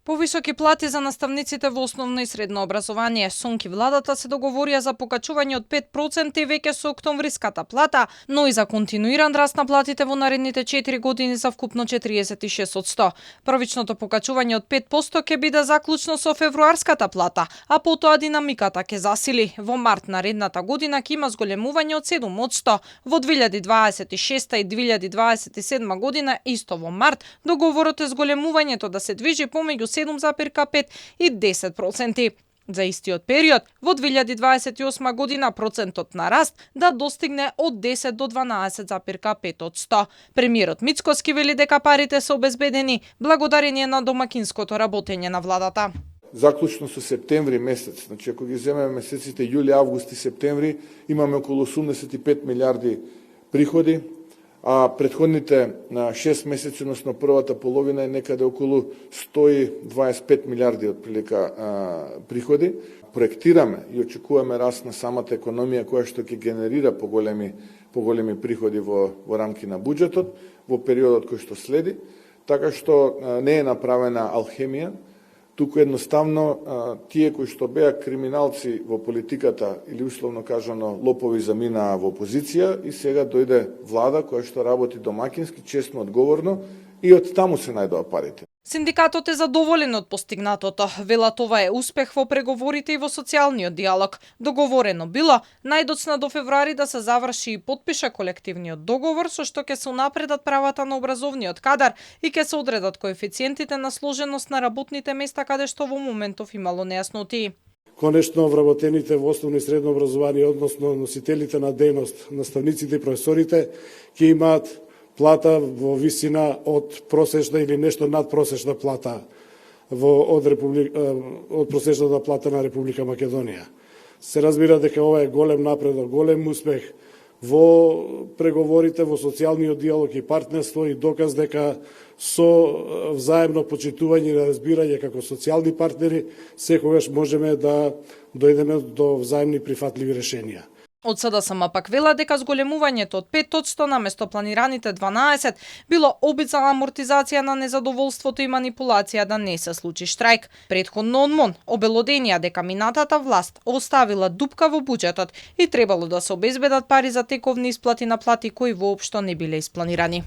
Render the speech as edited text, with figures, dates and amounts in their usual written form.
Повисоки плати за наставниците во основно и средно образование. Сонки владата се договорија за покачување од 5% веќе со октомвриската плата, но и за континуиран раст на платите во наредните 4 години за вкупно 46%. Првичното покачување од 5% ќе биде заклучно со февруарската плата, а потоа динамиката ќе засили. Во март наредната година ќе има зголемување од 7%. Во 2026 и 2027 година, исто во март, договорот е зголемувањето да се движи помеѓу 7,5 и 10%. За истиот период, во 2028 година процентот на раст да достигне од 10 до 12,5%. Премиерот Мицкоски вели дека парите се обезбедени благодарение на домакинското работење на владата. Заклучно со септември месец, значи ако ги земеме месеците јули, август и септември, имаме околу 85 милиарди приходи, а предходните 6 месеци, односно првата половина е некаде околу 125 милиарди отприлика приходи. Проектираме и очекуваме раст на самата економија која што ќе генерира поголеми приходи во рамки на буџетот во периодот кој што следи, така што не е направена алхемија, туку едноставно тие кои што беа криминалци во политиката или условно кажано лопови заминаа во опозиција и сега дојде влада која што работи домакински, честно, одговорно и од таму се најдоа парите. Синдикатот е задоволен од постигнатото. Велат ова е успех во преговорите и во социјалниот диалог. Договорено било најдоцна до февруари да се заврши и подпише колективниот договор со што ќе се унапредат правата на образовниот кадар и ќе се одредат коефициентите на сложеност на работните места каде што во моментов имало нејаснотии. Конечно, вработените во основно и средно образование, односно носителите на дејност, наставниците и професорите, ќе имаат плата во висина од просечна или нешто над просечна плата од просечната плата на Република Македонија. Се разбира дека ова е голем напредок, голем успех во преговорите, во социјалниот диалог и партнерство и доказ дека со взаемно почитување и разбирање како социјални партнери секогаш можеме да дојдеме до взаимни прифатливи решенија. Од СДСМ пак вела дека зголемувањето од 5% наместо планираните 12 било обид за амортизација на незадоволството и манипулација да не се случи штрајк. Претходно од МОН обелоденија дека минатата власт оставила дупка во буџетот и требало да се обезбедат пари за тековни исплати на плати кои воопшто не биле испланирани.